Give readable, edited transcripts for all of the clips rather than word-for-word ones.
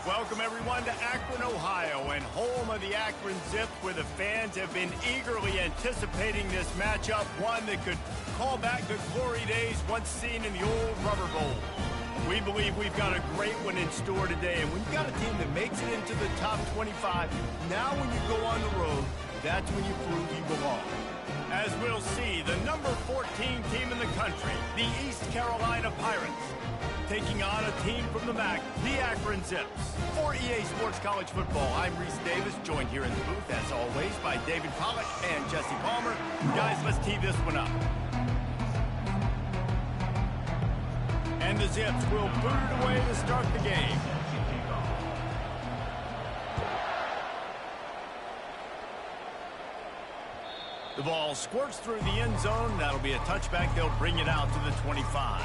Welcome, everyone, to Akron, Ohio, and home of the Akron Zips, where the fans have been eagerly anticipating this matchup, one that could call back the glory days once seen in the old Rubber Bowl. We believe we've got a great one in store today, and when you've got a team that makes it into the top 25, now when you go on the road, that's when you prove you belong. As we'll see, the number 14 team in the country, the East Carolina Pirates, taking on a team from the MAC, the Akron Zips. For EA Sports College Football, I'm Reese Davis, joined here in the booth, as always, by David Pollack and Jesse Palmer. Guys, let's tee this one up. And the Zips will put it away to start the game. The ball squirts through the end zone. That'll be a touchback. They'll bring it out to the 25.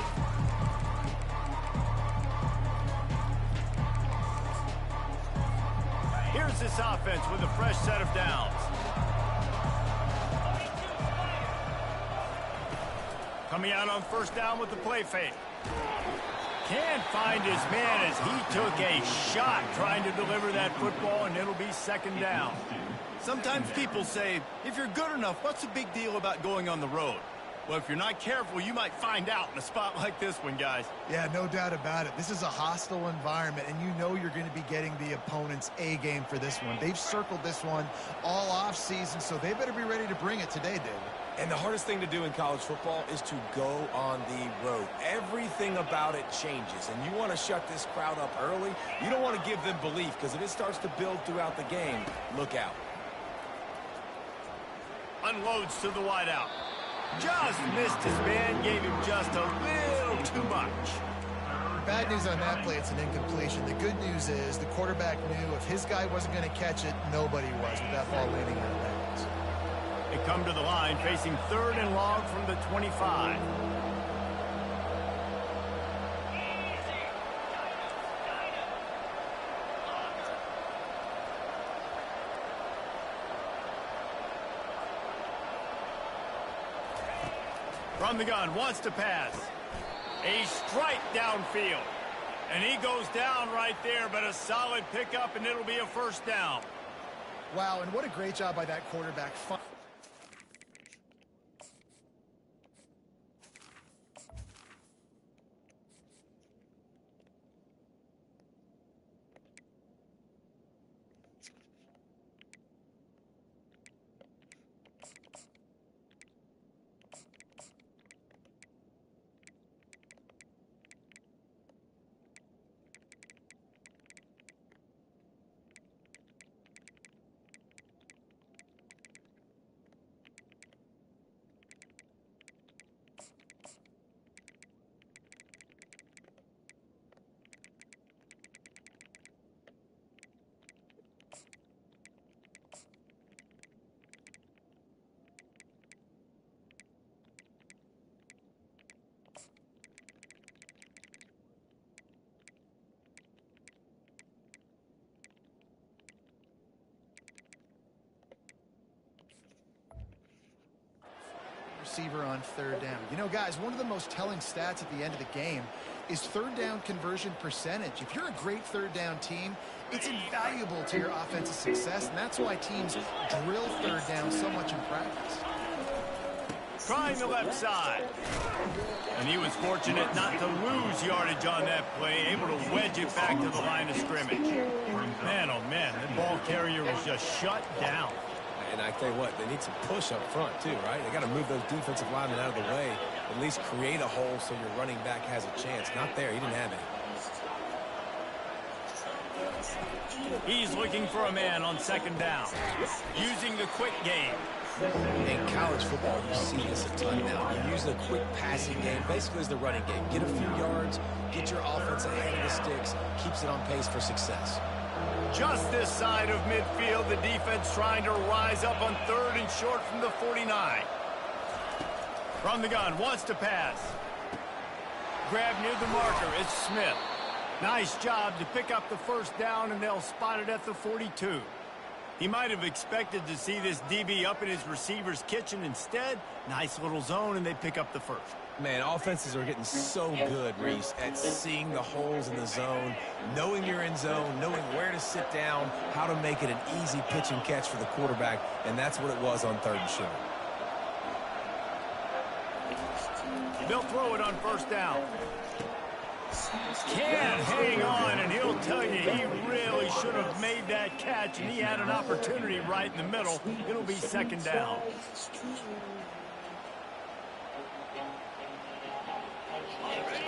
Here's this offense with a fresh set of downs. Coming out on first down with the play fake. Can't find his man as he took a shot trying to deliver that football, and it'll be second down. Sometimes people say, if you're good enough, what's the big deal about going on the road? Well, if you're not careful, you might find out in a spot like this one, guys. Yeah, no doubt about it. This is a hostile environment, and you know you're going to be getting the opponent's A game for this one. They've circled this one all off-season, so they better be ready to bring it today, David. And the hardest thing to do in college football is to go on the road. Everything about it changes, and you want to shut this crowd up early. You don't want to give them belief, because if it starts to build throughout the game, look out. Unloads to the wideout. Just missed his man, gave him just a little too much. Bad news on that play, it's an incompletion. The good news is the quarterback knew if his guy wasn't going to catch it, nobody was with that ball landing out of bounds. They come to the line facing third and long from the 25. From the gun, wants to pass. A strike downfield. And he goes down right there, but a solid pickup, and it'll be a first down. Wow, and what a great job by that quarterback. Receiver on third down. You know, guys, one of the most telling stats at the end of the game is third down conversion percentage. If you're a great third down team, it's invaluable to your offensive success, and that's why teams drill third down so much in practice. Trying the left side. And he was fortunate not to lose yardage on that play, able to wedge it back to the line of scrimmage. Man, oh man, the ball carrier was just shut down. And I tell you what, they need some push up front too, right? They got to move those defensive linemen out of the way, at least create a hole so your running back has a chance. Not there, he didn't have any. He's looking for a man on second down, using the quick game. In college football, you see this a ton now. You use the quick passing game, basically as the running game. Get a few yards, get your offense ahead of the sticks, keeps it on pace for success. Just this side of midfield, the defense trying to rise up on third and short from the 49. From the gun, wants to pass. Grab near the marker, it's Smith. Nice job to pick up the first down, and they'll spot it at the 42. He might have expected to see this DB up in his receiver's kitchen. Instead, nice little zone, and they pick up the first. Man, offenses are getting so good, Reese, at seeing the holes in the zone, knowing you're in zone, knowing where to sit down, how to make it an easy pitch and catch for the quarterback, and that's what it was on 3rd and short. They'll throw it on first down. Can't hang on, and he'll tell you he really should have made that catch, and he had an opportunity right in the middle. It'll be 2nd down.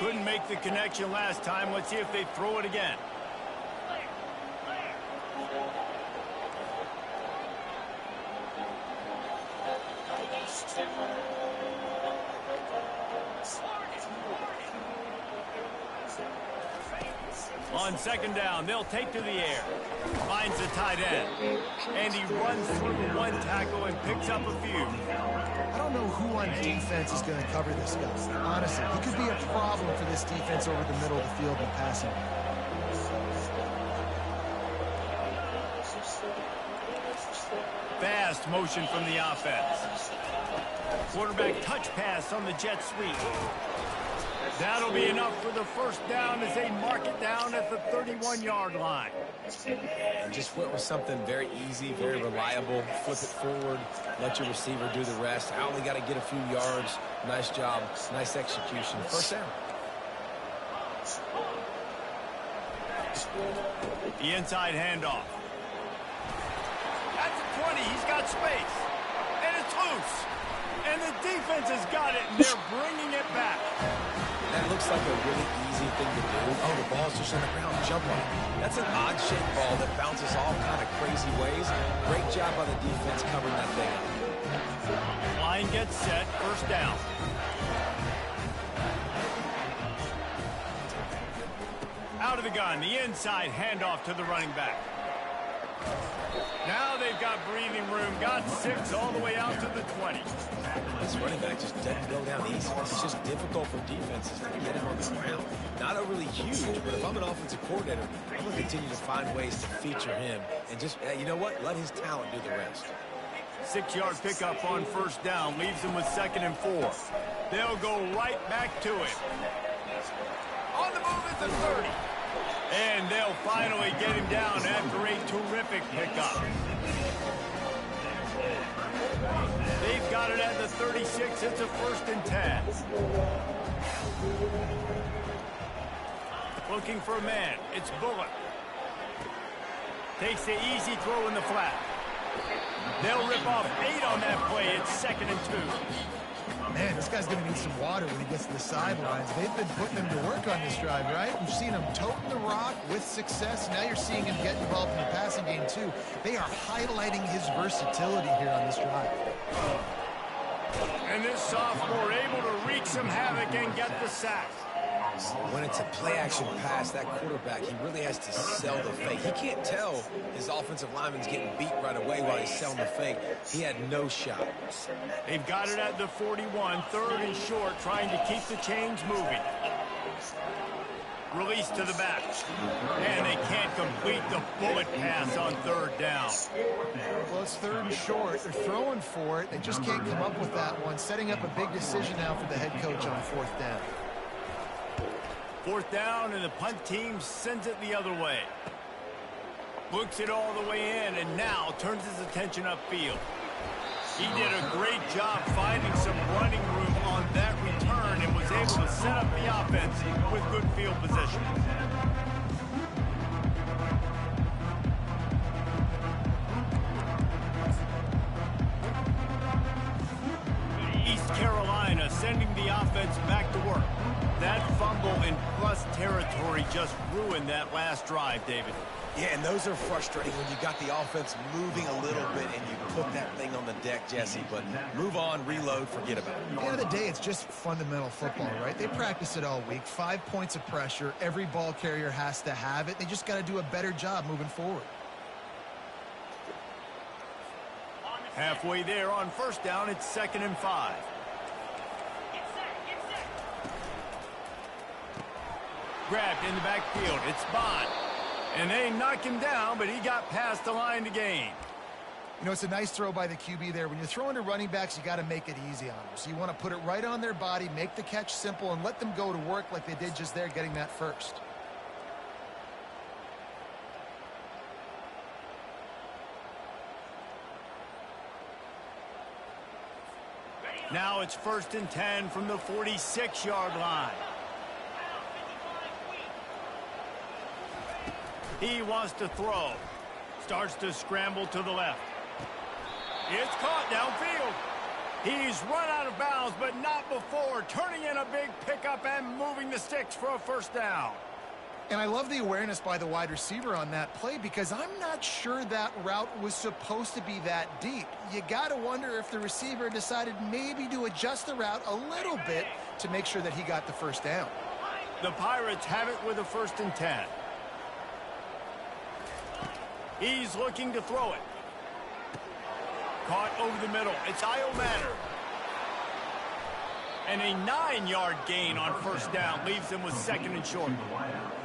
Couldn't make the connection last time. Let's see if they throw it again. On 2nd down, they'll take to the air. Finds the tight end. And he runs through one tackle and picks up a few. I don't know who on defense is going to cover this guy. Honestly, he could be a problem for this defense over the middle of the field in passing. Fast motion from the offense. Quarterback touch pass on the jet sweep. That'll be enough for the first down as they mark it down at the 31-yard line. And just went with something very easy, very reliable. Flip it forward, let your receiver do the rest. I only got to get a few yards. Nice job, nice execution. First down. The inside handoff. At the 20, he's got space. And it's loose. And the defense has got it, and they're bringing it back. That looks like a really easy thing to do. Oh, the ball's just on the ground. Jump on it. That's an odd-shaped ball that bounces all kind of crazy ways. Great job by the defense covering that thing. Line gets set. First down. Out of the gun. The inside handoff to the running back. Now they've got breathing room. Got 6 all the way out to the 20. This running back just doesn't go down easy. It's just difficult for defenses to get him on the ground. Not overly huge, but if I'm an offensive coordinator, I'm going to continue to find ways to feature him. And just, you know what? Let his talent do the rest. 6-yard pickup on first down. Leaves them with 2nd and 4. They'll go right back to it. On the move at the 30. And they'll finally get him down after a terrific pickup. They've got it at the 36. It's a 1st and 10. Looking for a man. It's Bullock. Takes the easy throw in the flat. They'll rip off 8 on that play. It's 2nd and 2. Man, this guy's going to need some water when he gets to the sidelines. They've been putting him to work on this drive, right? We've seen him toting the rock with success. Now you're seeing him get involved in the passing game, too. They are highlighting his versatility here on this drive. And this sophomore able to wreak some havoc and get the sack. When it's a play-action pass, that quarterback, he really has to sell the fake. He can't tell his offensive lineman's getting beat right away while he's selling the fake. He had no shot. They've got it at the 41, 3rd and short, trying to keep the chains moving. Release to the back. And they can't complete the bullet pass on 3rd down. Well, it's 3rd and short. They're throwing for it. They just can't come up with that one. Setting up a big decision now for the head coach on 4th down. 4th down, and the punt team sends it the other way. Books it all the way in, and now turns his attention upfield. He did a great job finding some running room on that return and was able to set up the offense with good field position. East Carolina sending the offense back to work. That fumble in plus territory just ruined that last drive, David. Yeah, and those are frustrating when you got the offense moving a little bit and you put that thing on the deck, Jesse. But move on, reload, forget about it. At the end of the day, it's just fundamental football, right? They practice it all week. 5 points of pressure. Every ball carrier has to have it. They just got to do a better job moving forward. Halfway there on first down, it's 2nd and 5. Grabbed in the backfield. It's Bond. And they knock him down, but he got past the line to gain. You know, it's a nice throw by the QB there. When you're throwing to running backs, you got to make it easy on them. So you want to put it right on their body, make the catch simple, and let them go to work like they did just there, getting that first. Now it's 1st and 10 from the 46-yard line. He wants to throw. Starts to scramble to the left. It's caught downfield. He's run out of bounds, but not before turning in a big pickup and moving the sticks for a first down. And I love the awareness by the wide receiver on that play because I'm not sure that route was supposed to be that deep. You got to wonder if the receiver decided maybe to adjust the route a little bit to make sure that he got the first down. The Pirates have it with a 1st and 10. He's looking to throw it. Caught over the middle. It's Iomatter. And a 9-yard gain on first down leaves him with 2nd and short.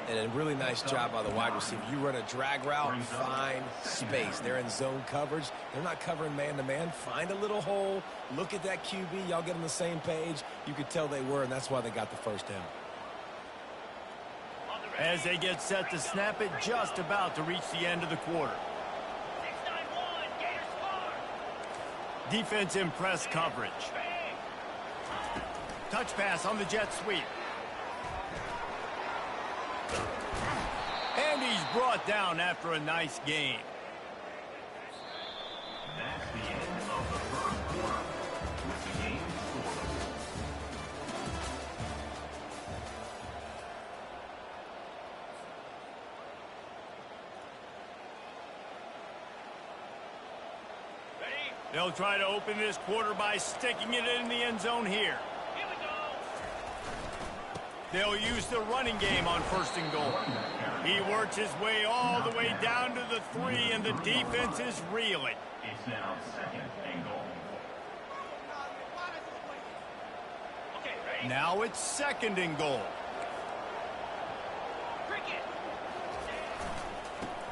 And a really nice job by the wide receiver. You run a drag route, find space. They're in zone coverage. They're not covering man-to-man. Find a little hole. Look at that QB. Y'all get on the same page. You could tell they were, and that's why they got the first down. As they get set to snap it, just about to reach the end of the quarter. Defense in press coverage. Touch pass on the jet sweep. And he's brought down after a nice gain. That's the end of the first quarter with the game scored. They'll try to open this quarter by sticking it in the end zone here. They'll use the running game on 1st and goal. He works his way all the way down to the 3, and the defense is reeling. It's now 2nd and goal. Now it's 2nd and goal.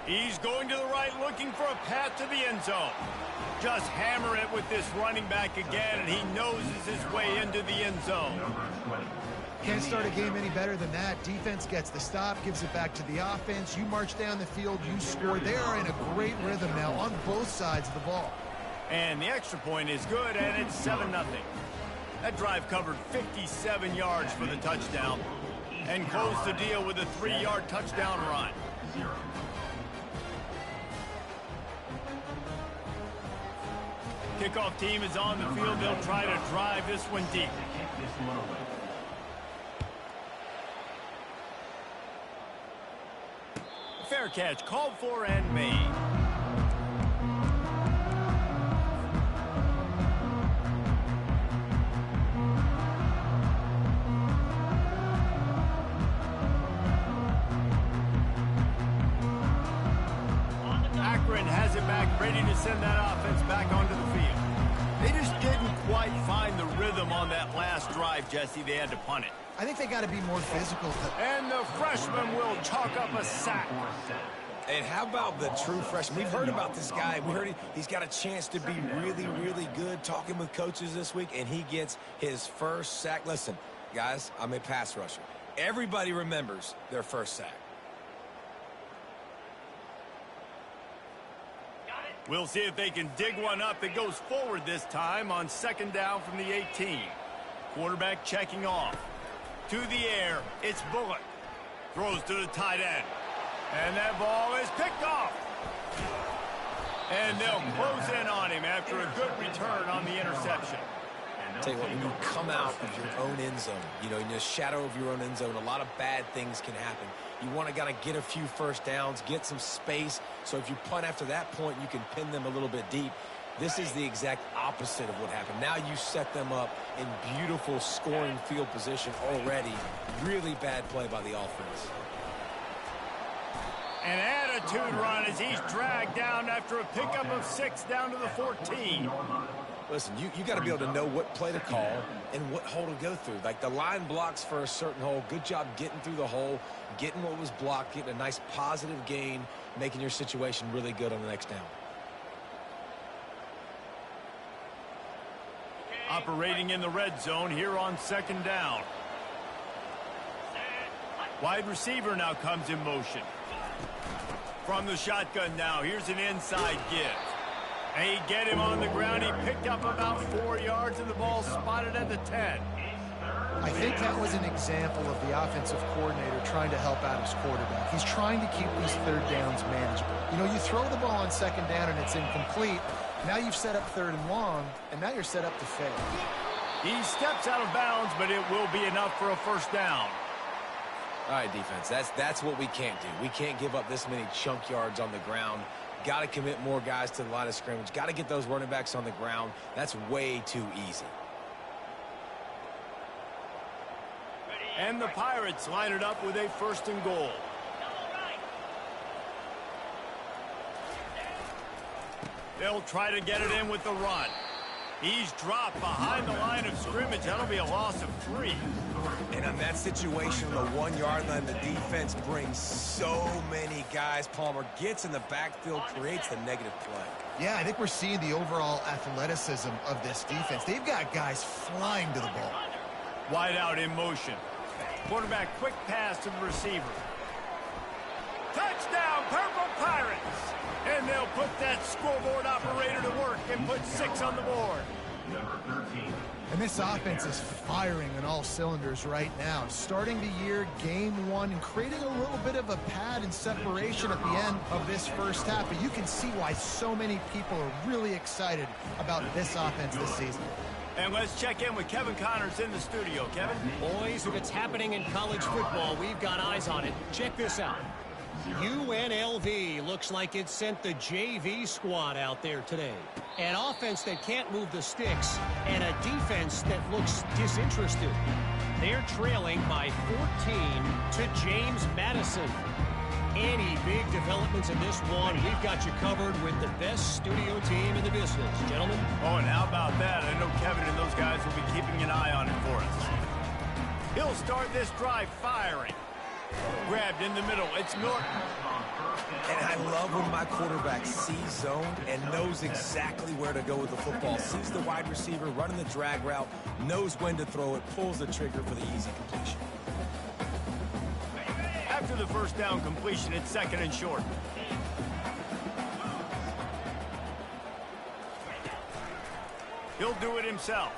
He's going to the right, looking for a path to the end zone. Just hammer it with this running back again, and he noses his way into the end zone. Can't start a game any better than that. Defense gets the stop, gives it back to the offense. You march down the field, you score. They are in a great rhythm now on both sides of the ball. And the extra point is good, and it's 7-0. That drive covered 57 yards for the touchdown and closed the deal with a 3-yard touchdown run. Kickoff team is on the field. They'll try to drive this one deep. Fair catch called for and made. Akron has it back, ready to send that offense back onto the field. They just didn't quite find the rhythm on that last drive, Jesse. They had to punt it. I think they got to be more physical. And the freshman will chalk up a sack. And how about the true freshman? We've heard about this guy. We heard he's got a chance to be really, really good, talking with coaches this week, and he gets his first sack. Listen, guys, I'm a pass rusher. Everybody remembers their first sack. We'll see if they can dig one up. It goes forward this time on 2nd down from the 18. Quarterback checking off. To the air, it's Bullock. Throws to the tight end. And that ball is picked off. And they'll close in on him after a good return on the interception. Tell you what, when you come out of your own end zone, you know, in the shadow of your own end zone, a lot of bad things can happen. You want to get a few first downs, get some space, so if you punt after that point, you can pin them a little bit deep. This is the exact opposite of what happened. Now you set them up in beautiful scoring field position already. Really bad play by the offense. An attitude run as he's dragged down after a pickup of 6 down to the 14. Listen, you got to be able to know what play to call and what hole to go through. Like the line blocks for a certain hole. Good job getting through the hole, getting what was blocked, getting a nice positive gain, making your situation really good on the next down. Operating in the red zone here on second down. Wide receiver now comes in motion. From the shotgun now, here's an inside give. They get him on the ground. He picked up about 4 yards, and the ball spotted at the 10. I think that was an example of the offensive coordinator trying to help out his quarterback. He's trying to keep these third downs manageable. You know, you throw the ball on second down and it's incomplete. Now you've set up third and long, and now you're set up to fail. He steps out of bounds, but it will be enough for a first down. All right, defense, that's what we can't do. We can't give up this many chunk yards on the ground. Got to commit more guys to the line of scrimmage. Got to get those running backs on the ground. That's way too easy. And the Pirates line it up with a first and goal. They'll try to get it in with the run. He's dropped behind the line of scrimmage. That'll be a loss of 3. And on that situation, the 1 yard line, the defense brings so many guys. Palmer gets in the backfield, creates the negative play. Yeah, I think we're seeing the overall athleticism of this defense. They've got guys flying to the ball. Wide out in motion. Quarterback quick pass to the receiver. Touchdown, Purple Pirates! And they'll put that scoreboard operator to work and put 6 on the board. Number 13. And this offense is firing on all cylinders right now. Starting the year, game 1, and creating a little bit of a pad and separation at the end of this first half. But you can see why so many people are really excited about this offense this season. And let's check in with Kevin Connors in the studio. Kevin? Boys, if it's happening in college football, we've got eyes on it. Check this out. UNLV looks like it sent the JV squad out there today. An offense that can't move the sticks and a defense that looks disinterested. They're trailing by 14 to James Madison. Any big developments in this one, we've got you covered with the best studio team in the business. Gentlemen? Oh, and how about that? I know Kevin and those guys will be keeping an eye on it for us. He'll start this drive firing. Grabbed in the middle. It's Norton. And I love when my quarterback sees zone and knows exactly where to go with the football. Sees the wide receiver running the drag route, knows when to throw it, pulls the trigger for the easy completion. After the first down completion, it's second and short. He'll do it himself.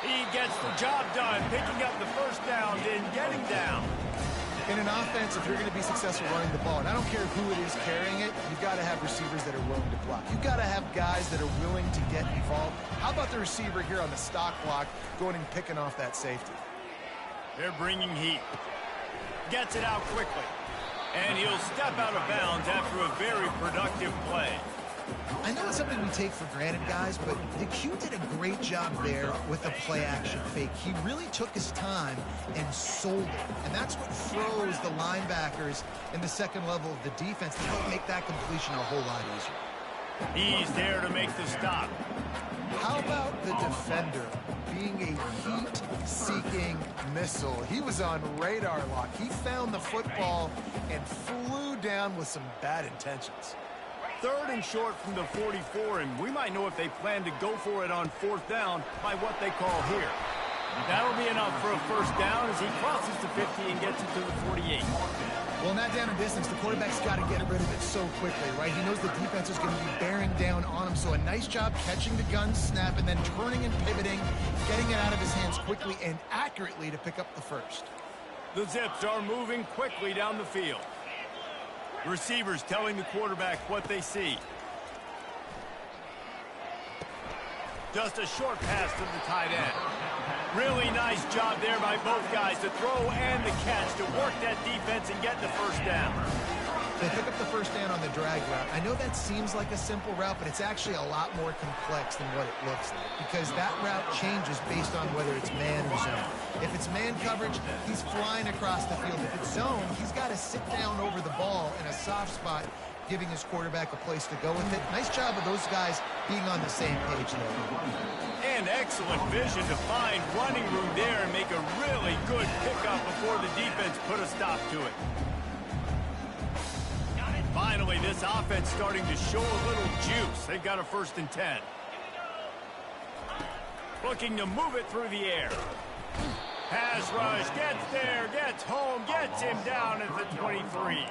He gets the job done, picking up the first down, then getting down. In an offense, if you're going to be successful running the ball, and I don't care who it is carrying it, you've got to have receivers that are willing to block. You've got to have guys that are willing to get involved. How about the receiver here on the stock block going and picking off that safety? They're bringing heat. Gets it out quickly. And he'll step out of bounds after a very productive play. I know it's something we take for granted, guys, but the Q did a great job there with the play-action fake. He really took his time and sold it, and that's what froze the linebackers in the second level of the defense to help make that completion a whole lot easier. He's there to make the stop. How about the defender being a heat-seeking missile? He was on radar lock. He found the football and flew down with some bad intentions. Third and short from the 44, and we might know if they plan to go for it on fourth down by what they call here. That'll be enough for a first down as he crosses the 50 and gets it to the 48. Well, in that down and distance, the quarterback's got to get rid of it so quickly, right? He knows the defense is going to be bearing down on him, so a nice job catching the gun snap and then turning and pivoting, getting it out of his hands quickly and accurately to pick up the first. The Zips are moving quickly down the field. Receivers telling the quarterback what they see. Just a short pass to the tight end. Really nice job there by both guys to throw and the catch to work that defense and get the first down. They pick up the first down on the drag route. I know that seems like a simple route, but it's actually a lot more complex than what it looks like because that route changes based on whether it's man or zone. If it's man coverage, he's flying across the field. If it's zone, he's got to sit down over the ball in a soft spot, giving his quarterback a place to go with it. Nice job of those guys being on the same page there. And excellent vision to find running room there and make a really good pickup before the defense put a stop to it. Finally, this offense starting to show a little juice. They've got a 1st and 10. Looking to move it through the air. Pass rush, gets there, gets home, gets him down at the 23.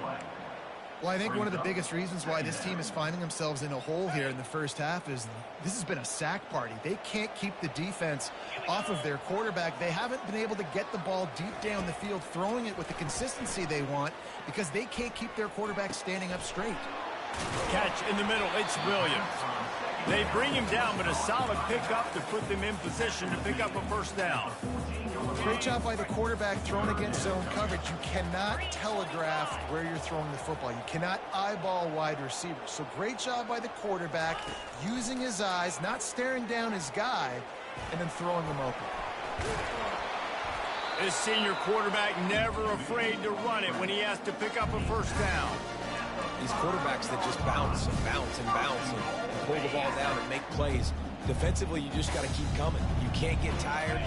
Well, I think one of the biggest reasons why this team is finding themselves in a hole here in the first half is this has been a sack party. They can't keep the defense off of their quarterback. They haven't been able to get the ball deep down the field, throwing it with the consistency they want because they can't keep their quarterback standing up straight. Catch in the middle, it's Williams. They bring him down, but a solid pickup to put them in position to pick up a first down. Great job by the quarterback thrown against zone coverage. You cannot telegraph where you're throwing the football. You cannot eyeball wide receivers. So great job by the quarterback using his eyes, not staring down his guy, and then throwing him open. This senior quarterback never afraid to run it when he has to pick up a first down. These quarterbacks that just bounce and bounce and bounce and pull the ball down and make plays. Defensively, you just got to keep coming. You can't get tired.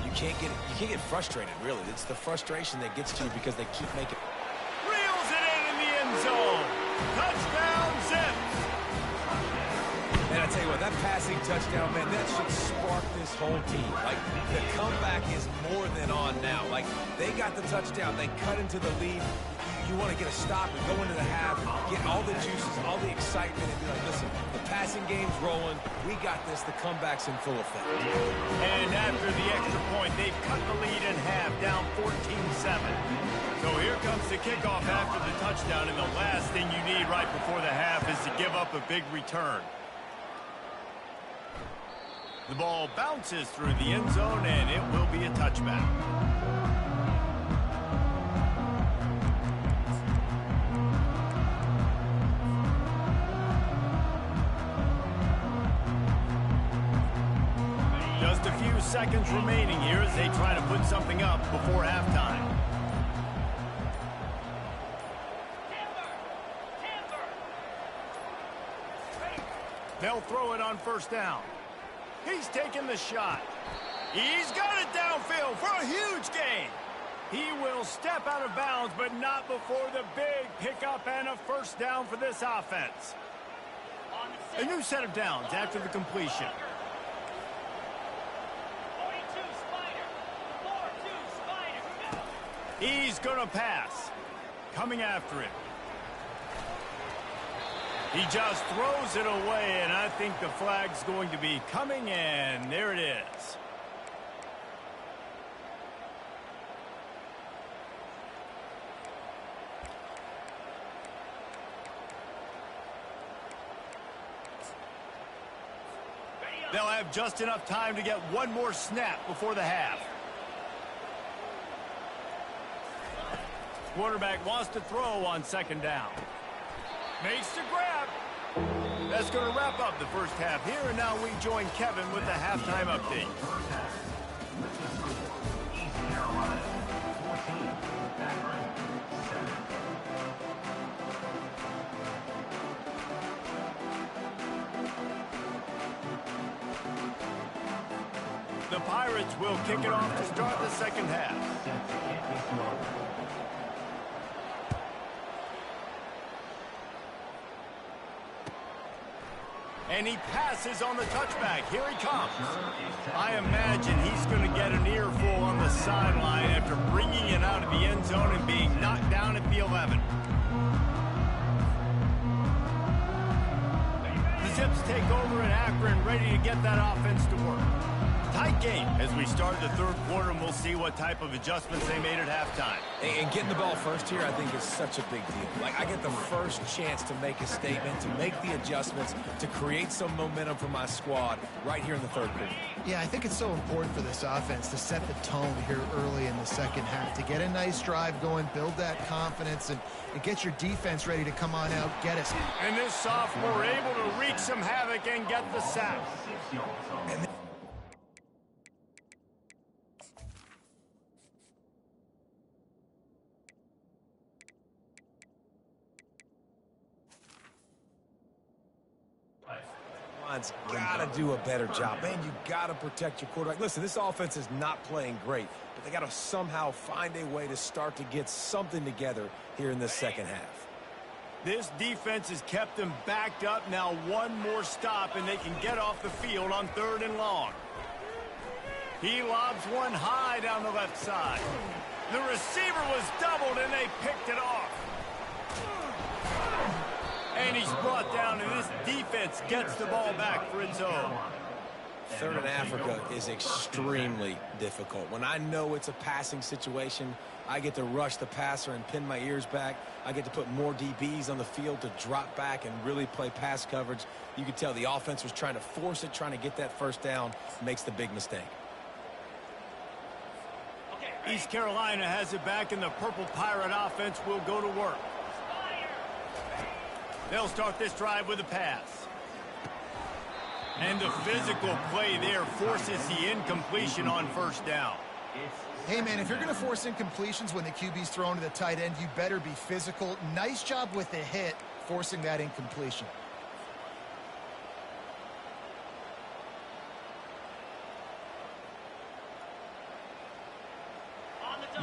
You can't get frustrated, really. It's the frustration that gets to you because they keep making. Reels it in the end zone. Touchdown, Zips. And I tell you what, that passing touchdown, man, that should spark this whole team. Like, the comeback is more than on now. Like, they got the touchdown. They cut into the lead. You want to get a stop and go into the half, get all the juices, all the excitement, and be like, listen, the passing game's rolling. We got this. The comeback's in full effect. And after the extra point, they've cut the lead in half, down 14-7. So here comes the kickoff after the touchdown, and the last thing you need right before the half is to give up a big return. The ball bounces through the end zone, and it will be a touchback. Just a few seconds remaining here as they try to put something up before halftime. They'll throw it on first down. He's taking the shot. He's got it downfield for a huge gain. He will step out of bounds, but not before the big pickup and a first down for this offense. A new set of downs after the completion. He's going to pass. Coming after him. He just throws it away, and I think the flag's going to be coming, and there it is. They'll have just enough time to get one more snap before the half. Quarterback wants to throw on second down. Makes the grab. That's going to wrap up the first half here, and now we join Kevin with the halftime update. The Pirates will kick it off to start the second half. And he passes on the touchback. Here he comes. I imagine he's going to get an earful on the sideline after bringing it out of the end zone and being knocked down at the 11. The Zips take over in Akron, ready to get that offense to work. Tight game as we start the third quarter, and we'll see what type of adjustments they made at halftime. And getting the ball first here, I think, is such a big deal. Like, I get the first chance to make a statement, to make the adjustments, to create some momentum for my squad right here in the third quarter. Yeah, I think it's so important for this offense to set the tone here early in the second half, to get a nice drive going, build that confidence, and get your defense ready to come on out, get us. And this sophomore able to wreak some havoc and get the sack. And got to do a better job. Man, you got to protect your quarterback. Listen, this offense is not playing great, but they got to somehow find a way to start to get something together here in the second half. This defense has kept them backed up. Now one more stop, and they can get off the field on 3rd and long. He lobs one high down the left side. The receiver was doubled, and they picked it off. And he's brought down, and this defense gets the ball back for its own. Third in Africa is extremely difficult. When I know it's a passing situation, I get to rush the passer and pin my ears back. I get to put more DBs on the field to drop back and really play pass coverage. You could tell the offense was trying to force it, trying to get that first down, makes the big mistake. East Carolina has it back, and the Purple Pirate offense will go to work. They'll start this drive with a pass. And the physical play there forces the incompletion on first down. Hey, man, if you're going to force incompletions when the QB's thrown to the tight end, you better be physical. Nice job with the hit, forcing that incompletion.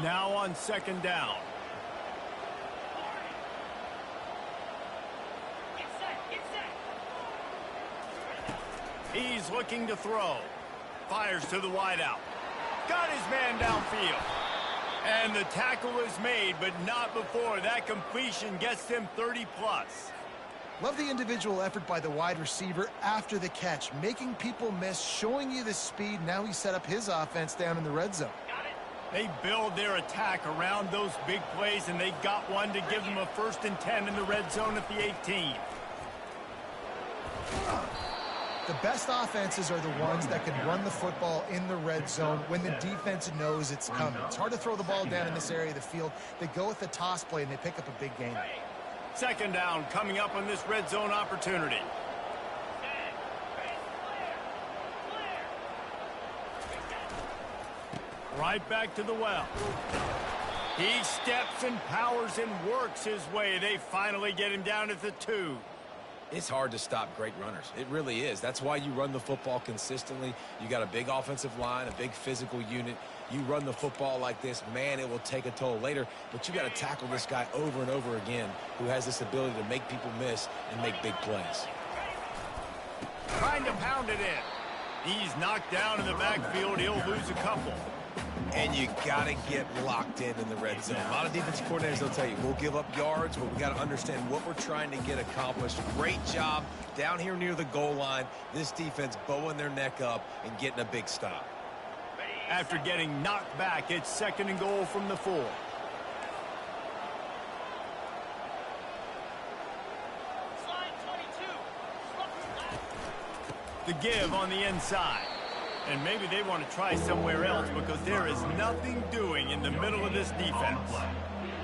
Now on second down. He's looking to throw. Fires to the wideout. Got his man downfield. And the tackle is made, but not before that completion gets them 30-plus. Love the individual effort by the wide receiver after the catch, making people miss, showing you the speed. Now he set up his offense down in the red zone. They build their attack around those big plays, and they got one to give them a 1st and 10 in the red zone at the 18. The best offenses are the ones that can run the football in the red zone when the defense knows it's coming. It's hard to throw the ball down in this area of the field. They go with the toss play, and they pick up a big gain. Second down coming up on this red zone opportunity. Right back to the well. He steps and powers and works his way. They finally get him down at the 2. It's hard to stop great runners. It really is. That's why you run the football consistently. You got a big offensive line, a big physical unit. You run the football like this, man, it will take a toll later. But you got to tackle this guy over and over again who has this ability to make people miss and make big plays. Trying to pound it in. He's knocked down in the backfield. He'll lose a couple. And you got to get locked in the red zone. A lot of defensive coordinators will tell you, we'll give up yards, but we got to understand what we're trying to get accomplished. Great job down here near the goal line. This defense bowing their neck up and getting a big stop. After getting knocked back, it's 2nd and goal from the 4. The give on the inside. And maybe they want to try somewhere else because there is nothing doing in the middle of this defense.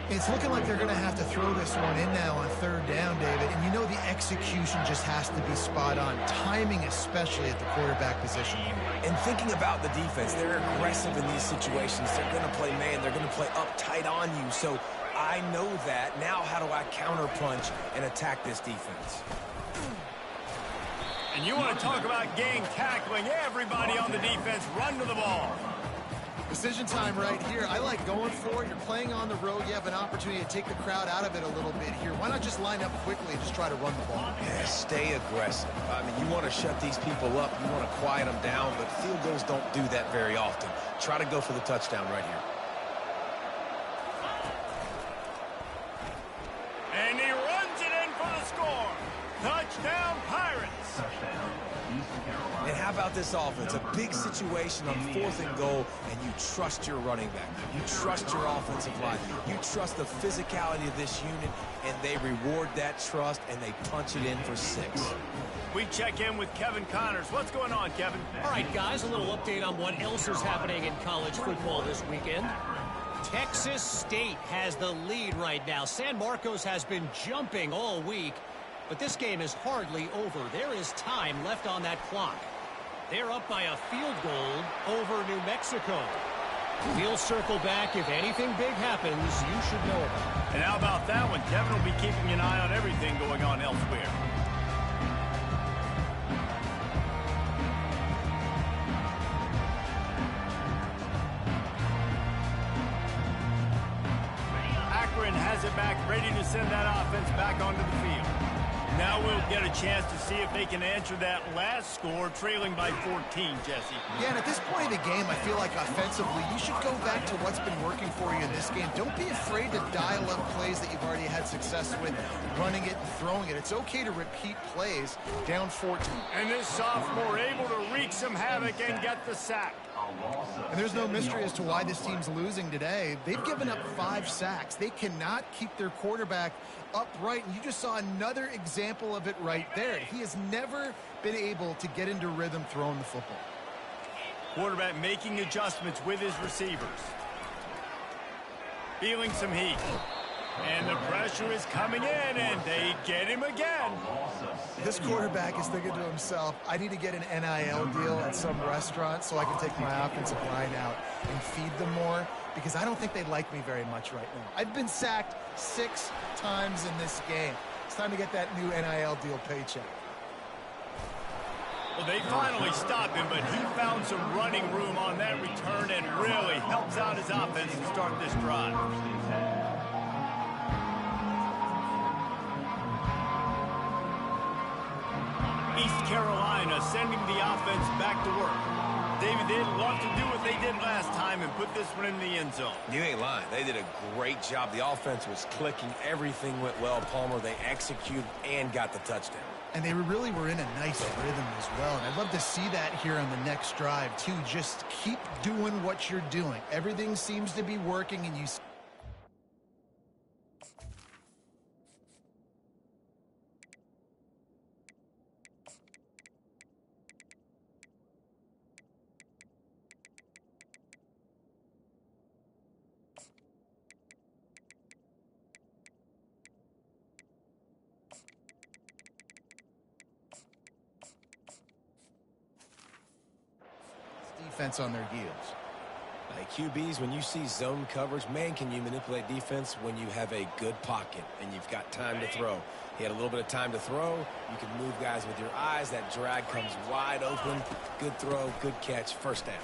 It's looking like they're going to have to throw this one in now on 3rd down, David. And you know the execution just has to be spot on. Timing, especially at the quarterback position. And thinking about the defense, they're aggressive in these situations. They're going to play man. They're going to play up tight on you. So I know that. Now how do I counterpunch and attack this defense? And you want to talk about gang tackling. Everybody on the defense run to the ball. Decision time right here. I like going for it. You're playing on the road. You have an opportunity to take the crowd out of it a little bit here. Why not just line up quickly and just try to run the ball? Yeah, stay aggressive. I mean, you want to shut these people up. You want to quiet them down, but field goals don't do that very often. Try to go for the touchdown right here. And he runs it in for the score. Touchdown, Pirates. And how about this offense? A big situation on 4th and goal, and you trust your running back. You trust your offensive line. You trust the physicality of this unit, and they reward that trust, and they punch it in for 6. We check in with Kevin Connors. What's going on, Kevin? All right, guys, a little update on what else is happening in college football this weekend. Texas State has the lead right now. San Marcos has been jumping all week, but this game is hardly over. There is time left on that clock. They're up by a field goal over New Mexico. We'll circle back. If anything big happens, you should know about it. And how about that one? Kevin will be keeping an eye on everything going on elsewhere. Akron has it back, ready to send that offense back onto the field. Now we'll get a chance to see if they can answer that last score, trailing by 14, Jesse. Yeah, and at this point of the game, I feel like offensively, you should go back to what's been working for you in this game. Don't be afraid to dial up plays that you've already had success with, running it and throwing it. It's okay to repeat plays down 14. And this sophomore able to wreak some havoc and get the sack. And there's no mystery as to why this team's losing today. They've given up 5 sacks. They cannot keep their quarterback upright, and you just saw another example of it right there. He has never been able to get into rhythm throwing the football. Quarterback making adjustments with his receivers. Feeling some heat. And the pressure is coming in, and they get him again. This quarterback is thinking to himself, I need to get an NIL deal at some restaurant so I can take my offensive line out and feed them more, because I don't think they like me very much right now. I've been sacked 6 times in this game. It's time to get that new NIL deal paycheck. Well, they finally stopped him, but he found some running room on that return and really helps out his offense to start this drive. East Carolina sending the offense back to work. David, they'd love to do what they did last time and put this one in the end zone. You ain't lying. They did a great job. The offense was clicking. Everything went well, Palmer. They executed and got the touchdown. And they really were in a nice rhythm as well. And I'd love to see that here on the next drive, too. Just keep doing what you're doing. Everything seems to be working, and you... defense on their heels. Like QBs, when you see zone coverage, man, can you manipulate defense when you have a good pocket and you've got time to throw. He had a little bit of time to throw. You can move guys with your eyes. That drag comes wide open. Good throw, good catch, first down.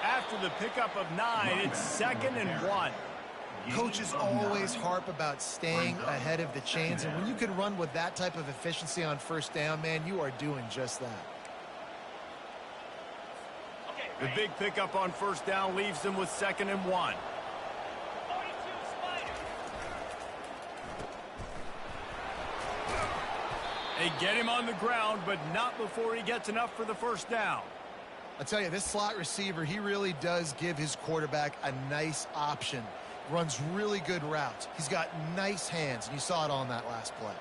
After the pickup of 9, it's 2nd and 1. Coaches always harp about staying ahead of the chains, and when you can run with that type of efficiency on first down, man, you are doing just that. The big pickup on first down leaves them with 2nd and 1. They get him on the ground, but not before he gets enough for the first down. I tell you, this slot receiver, he really does give his quarterback a nice option. Runs really good routes. He's got nice hands, and you saw it on that last play.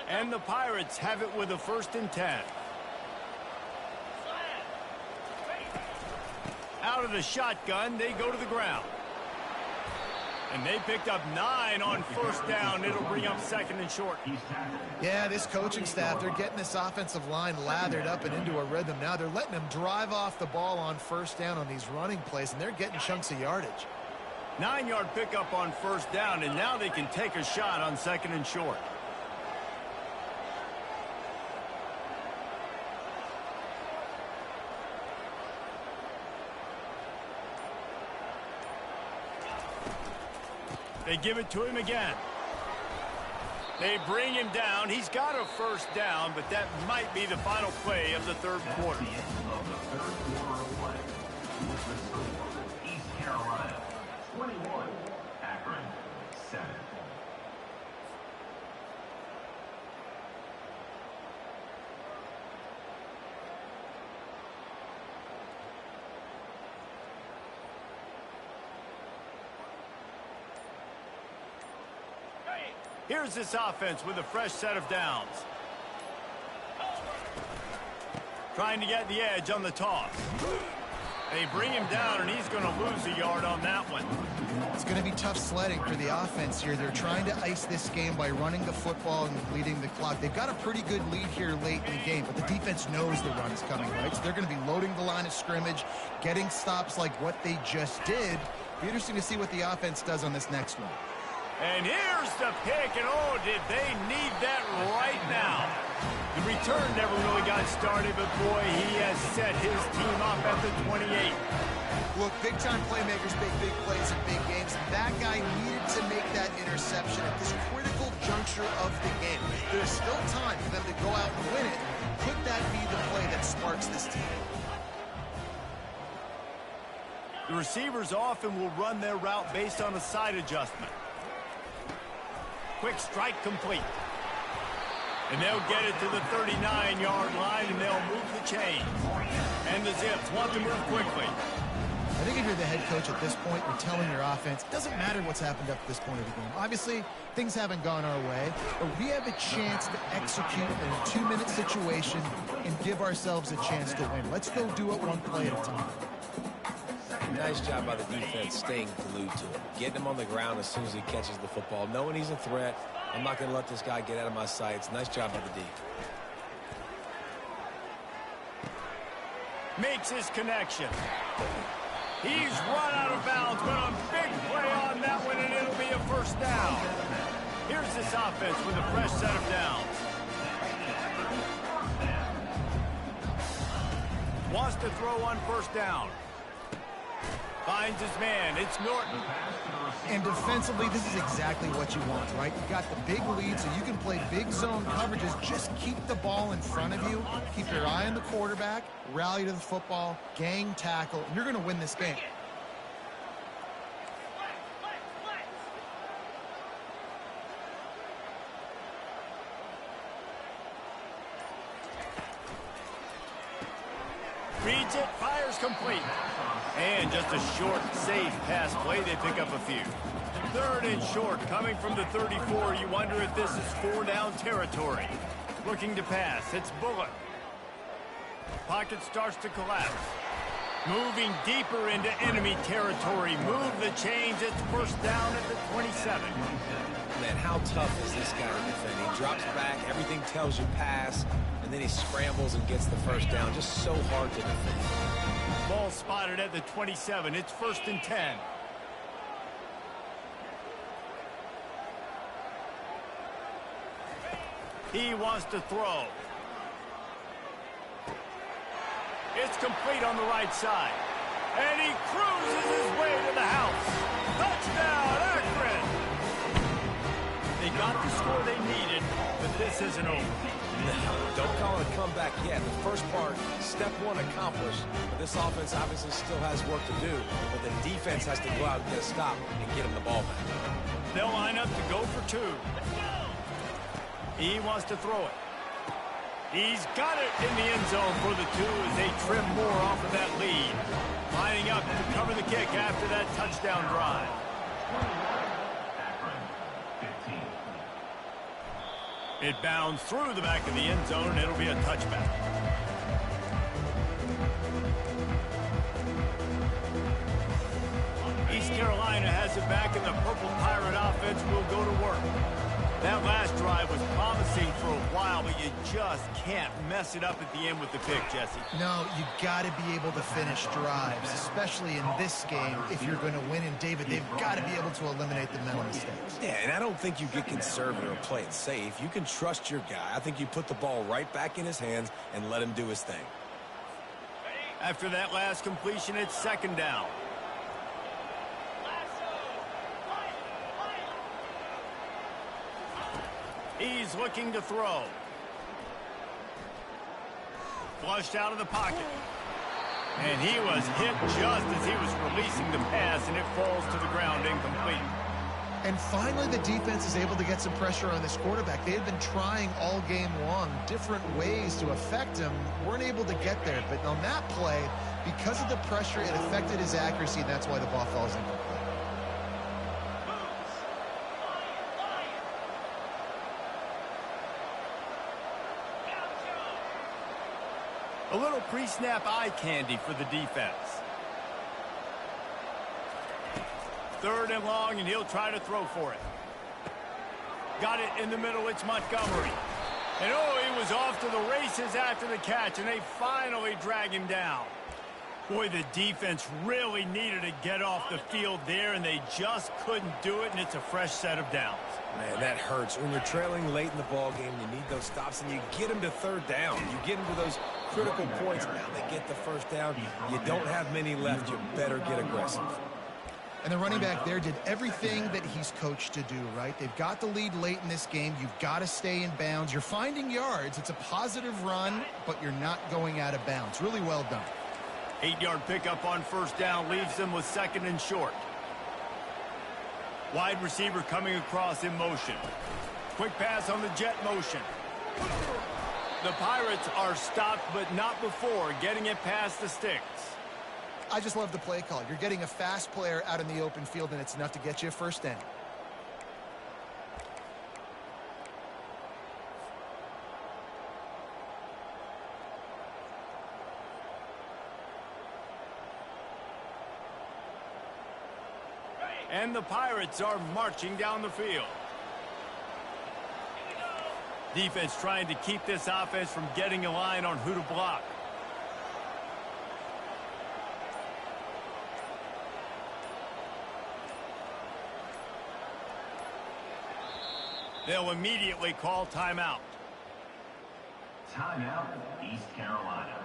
And the Pirates have it with a 1st and 10. Out of the shotgun, they go to the ground. And they picked up 9 on first down. It'll bring up 2nd and short. Yeah, this coaching staff, they're getting this offensive line lathered up and into a rhythm now. They're letting them drive off the ball on first down on these running plays, and they're getting chunks of yardage. 9-yard pickup on first down, and now they can take a shot on 2nd and short. They give it to him again. They bring him down. He's got a first down, but that might be the final play of the third quarter. East Carolina 21, Akron 7. Here's this offense with a fresh set of downs. Trying to get the edge on the toss. They bring him down, and he's going to lose a yard on that one. It's going to be tough sledding for the offense here. They're trying to ice this game by running the football and bleeding the clock. They've got a pretty good lead here late in the game, but the defense knows the run is coming, right? So they're going to be loading the line of scrimmage, getting stops like what they just did. Be interesting to see what the offense does on this next one. And here's the pick, and oh, did they need that right now. The return never really got started, but boy, he has set his team up at the 28. Look, big-time playmakers make big plays in big games. That guy needed to make that interception at this critical juncture of the game. There's still time for them to go out and win it. Could that be the play that sparks this team? The receivers often will run their route based on a side adjustment. Quick strike complete. And they'll get it to the 39-yard line, and they'll move the chains. And the Zips want to move quickly. I think if you're the head coach at this point, you're telling your offense, it doesn't matter what's happened up to this point of the game. Obviously, things haven't gone our way, but we have a chance to execute in a 2-minute situation and give ourselves a chance to win. Let's go do it one play at a time. Nice job by the defense staying glued to him. Getting him on the ground as soon as he catches the football. Knowing he's a threat. I'm not going to let this guy get out of my sights. Nice job by the D. Makes his connection. He's run out of bounds, but a big play on that one, and it'll be a first down. Here's this offense with a fresh set of downs. Wants to throw on first down. Finds his man. It's Norton. And defensively, this is exactly what you want, right? You got the big lead, so you can play big zone coverages. Just keep the ball in front of you. Keep your eye on the quarterback. Rally to the football. Gang tackle. And you're going to win this game. Reads it. Fires complete. And just a short, safe pass play. They pick up a few. 3rd and short, coming from the 34. You wonder if this is 4-down territory. Looking to pass. It's Bullock. Pocket starts to collapse. Moving deeper into enemy territory. Move the chains. It's first down at the 27. Man, how tough is this guy to defend? He drops back. Everything tells you pass. And then he scrambles and gets the first down. Just so hard to defend. Ball spotted at the 27. It's 1st and 10. He wants to throw. It's complete on the right side. And he cruises his way to the house. Touchdown, Akron! They got the score they needed, but this isn't over. No, don't call it a comeback yet. The first part, step 1 accomplished. But this offense obviously still has work to do. But the defense has to go out and get a stop and get him the ball back. They'll line up to go for 2. He wants to throw it. He's got it in the end zone for the 2 as they trim more off of that lead. Lining up to cover the kick after that touchdown drive. It bounds through the back of the end zone, and it'll be a touchback. East Carolina has it back, and the Purple Pirate offense will go to work. That last drive was promising for a while, but you just can't mess it up at the end with the pick, Jesse. No, you got to be able to finish drives, especially in this game. If you're going to win, and David, they've got to be able to eliminate the mental mistakes. Yeah, and I don't think you get conservative or play it safe. You can trust your guy. I think you put the ball right back in his hands and let him do his thing. After that last completion, it's 2nd down. He's looking to throw. Flushed out of the pocket. And he was hit just as he was releasing the pass, and it falls to the ground incomplete. And finally, the defense is able to get some pressure on this quarterback. They had been trying all game long different ways to affect him. Weren't able to get there. But on that play, because of the pressure, it affected his accuracy, and that's why the ball falls incomplete. A little pre-snap eye candy for the defense. 3rd and long, and he'll try to throw for it. Got it in the middle. It's Montgomery. And, oh, he was off to the races after the catch, and they finally drag him down. Boy, the defense really needed to get off the field there, and they just couldn't do it, and it's a fresh set of downs. Man, that hurts. When you're trailing late in the ball game, you need those stops, and you get them to third down. You get them to those critical points. Now they get the first down. You don't have many left. You better get aggressive. And the running back there did everything that he's coached to do, right? They've got the lead late in this game. You've got to stay in bounds. You're finding yards. It's a positive run, but you're not going out of bounds. Really well done. 8-yard pickup on first down leaves them with second and short. Wide receiver coming across in motion. Quick pass on the jet motion. The Pirates are stopped, but not before getting it past the sticks. I just love the play call. You're getting a fast player out in the open field, and it's enough to get you a first down. And the Pirates are marching down the field. Defense trying to keep this offense from getting a line on who to block. They'll immediately call timeout. Timeout, East Carolina.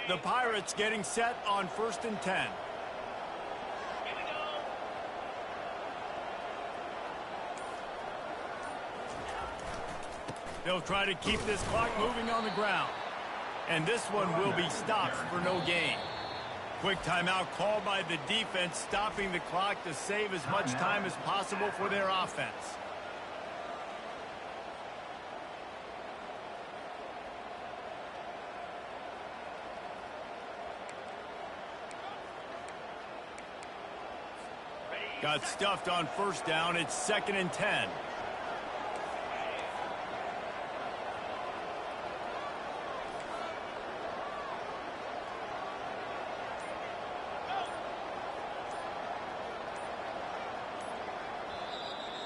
The Pirates getting set on 1st and 10. They'll try to keep this clock moving on the ground. And this one will be stopped for no gain. Quick timeout called by the defense, stopping the clock to save as much time as possible for their offense. Got stuffed on first down. It's 2nd and 10.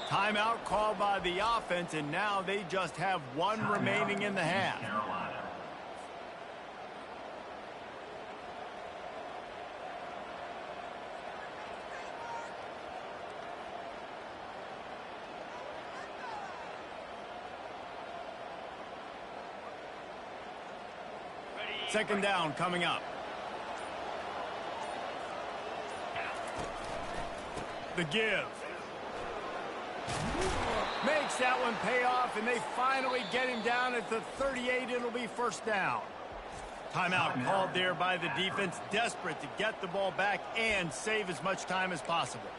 Timeout called by the offense, and now they just have one remaining in the half. Second down coming up. The give. Makes that one pay off, and they finally get him down at the 38. It'll be first down. Timeout called there by the defense, desperate to get the ball back and save as much time as possible.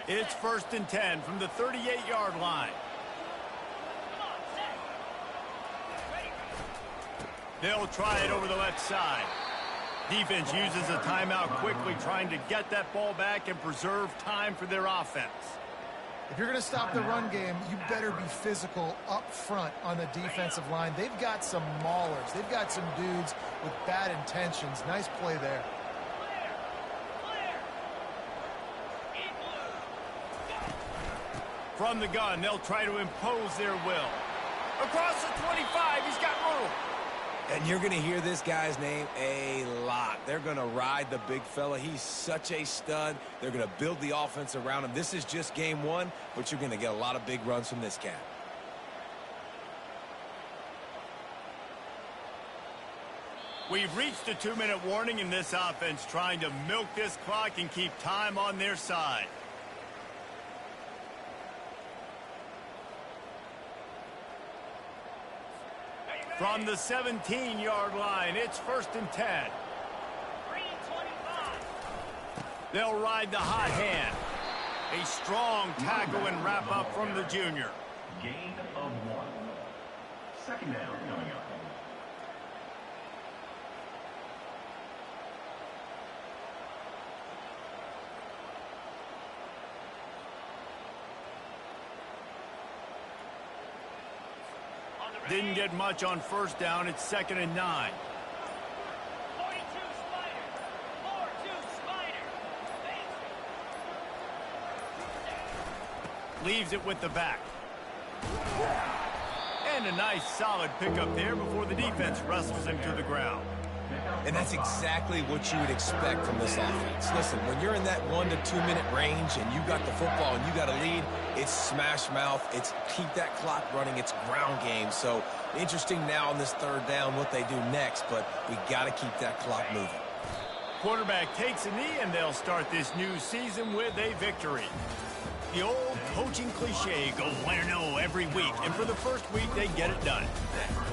It's 1st and 10 from the 38-yard line. They'll try it over the left side. Defense uses a timeout quickly, trying to get that ball back and preserve time for their offense. If you're going to stop the run game, you better be physical up front on the defensive line. They've got some maulers. They've got some dudes with bad intentions. Nice play there. From the gun, they'll try to impose their will. Across the 25, he's got room. And you're going to hear this guy's name a lot. They're going to ride the big fella. He's such a stud. They're going to build the offense around him. This is just game one, but you're going to get a lot of big runs from this cat. We've reached the 2-minute warning in this offense, trying to milk this clock and keep time on their side. From the 17-yard line, it's 1st and 10. They'll ride the hot hand. A strong tackle and wrap up from the junior. Gain of 1. Second down coming up. Didn't get much on first down. It's 2nd and 9. leaves it with the back. And a nice solid pickup there before the defense wrestles him to the ground. And that's exactly what you would expect from this offense. Listen, when you're in that 1 to 2 minute range and you got the football and you got a lead, it's smash mouth, it's keep that clock running, it's ground game. So interesting now on this third down what they do next, but we got to keep that clock moving. Quarterback takes a knee, and they'll start this new season with a victory. The old coaching cliche, go 1-0 every week, and for the first week, they get it done.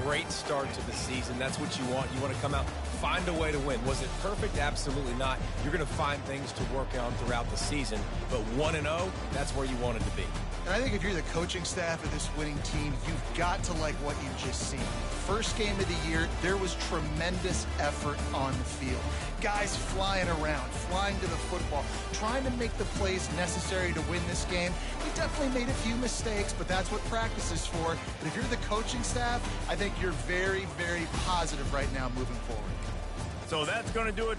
Great start to the season. That's what you want. You want to come out, find a way to win. Was it perfect? Absolutely not. You're going to find things to work on throughout the season, but 1-0, that's where you want it to be. And I think if you're the coaching staff of this winning team, you've got to like what you've just seen. First game of the year, there was tremendous effort on the field. Guys flying around, flying to the football, trying to make the plays necessary to win this game. We definitely made a few mistakes, but that's what practice is for. But if you're the coaching staff, I think you're very, very positive right now moving forward. So that's going to do it.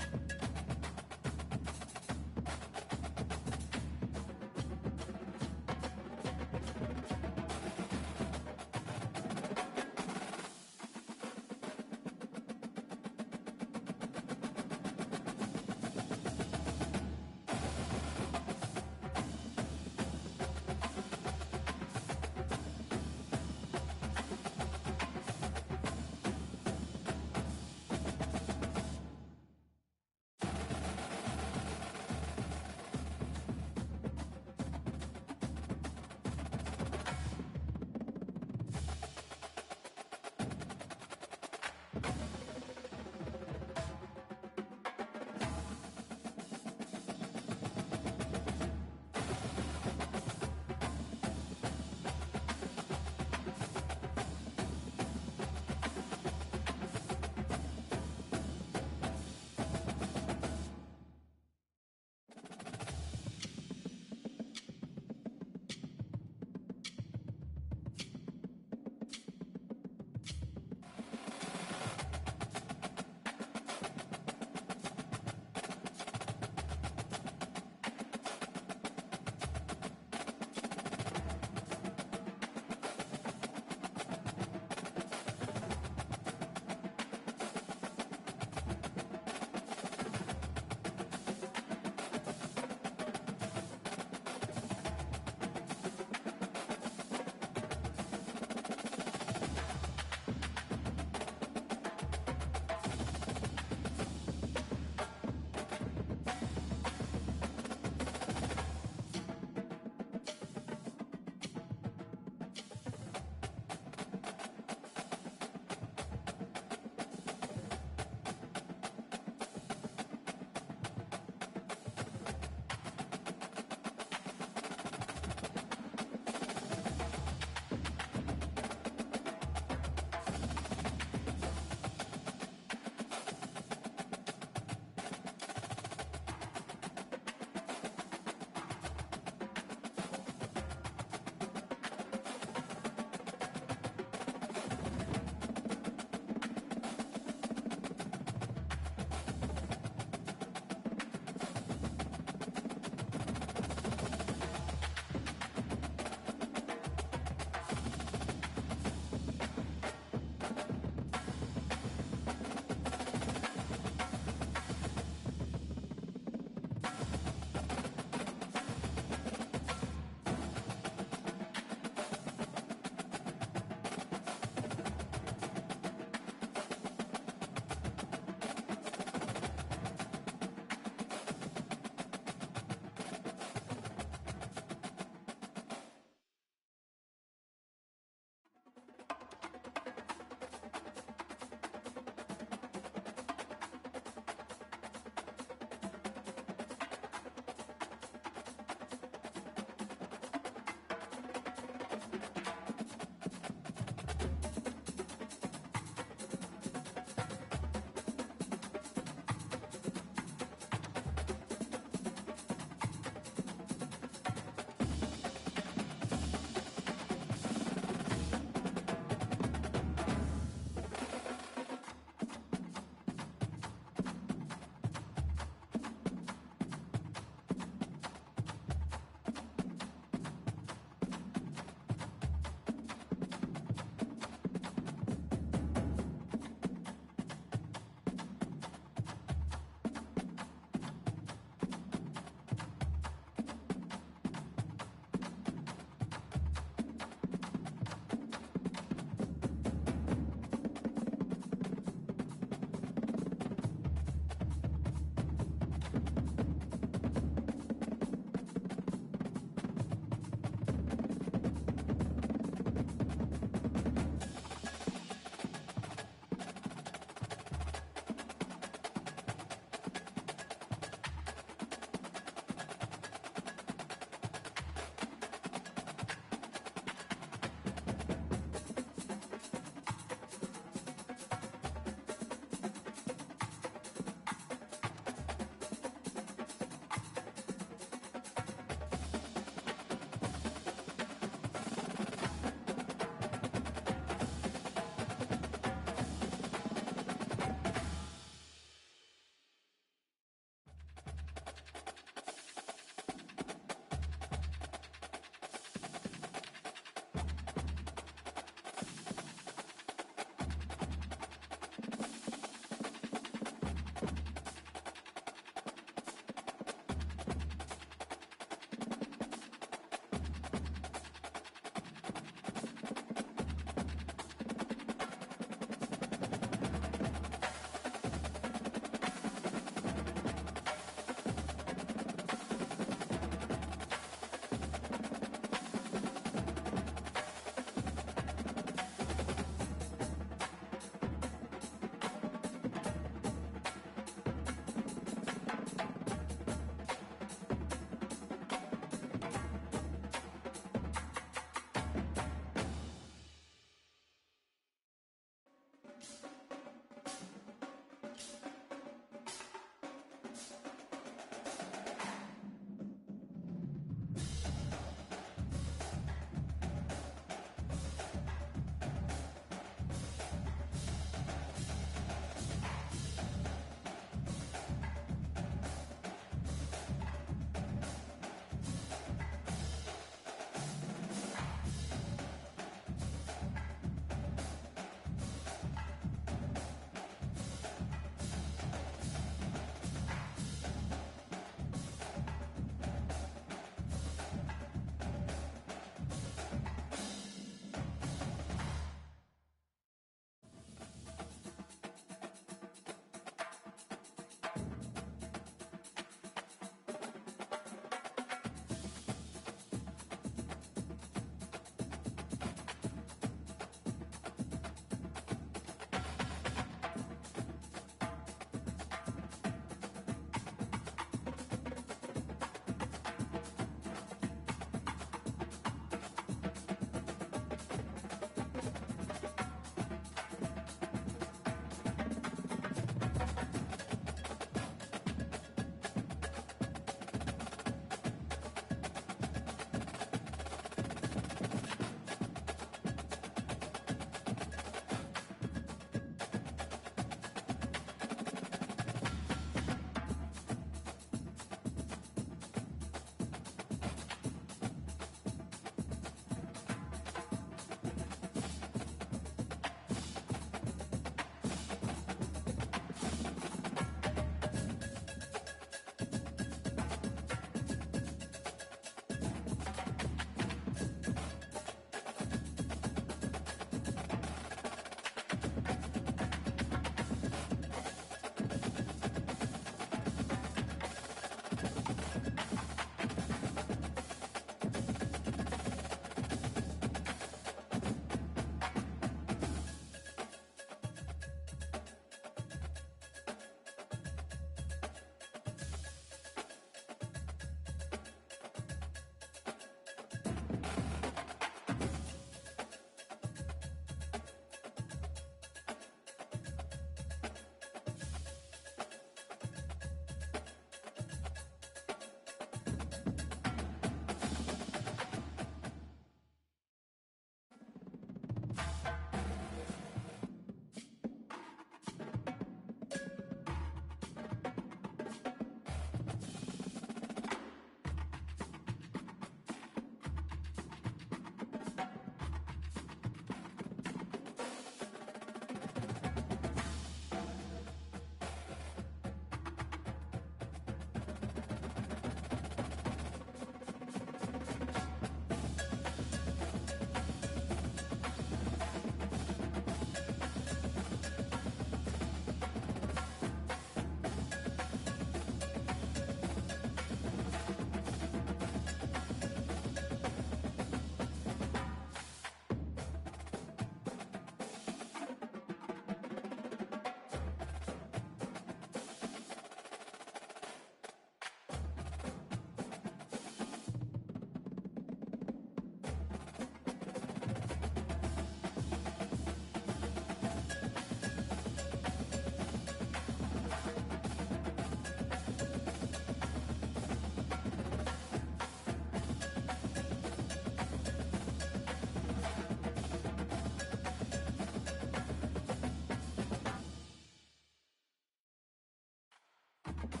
it.